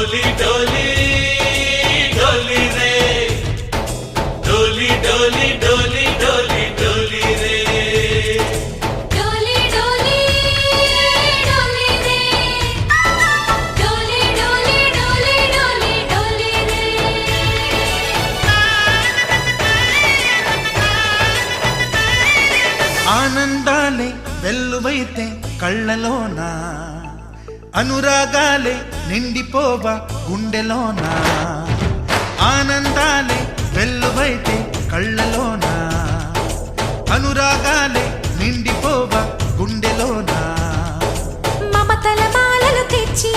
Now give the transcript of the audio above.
डोली डोली डोली रे डोली डोली डोली डोली डोली रे डोली डोली डोली रे डोली डोली डोली डोली डोली रे ఆనందాలే వెల్లువైతే కళ్ళలోన అనురాగాలే నిండిపోవా గుండెలోన ఆనందాలే వెల్లువైతే కళ్ళలోన అనురాగాలే నిండిపోవా గుండెలోన మమతల మాలలు తెచ్చి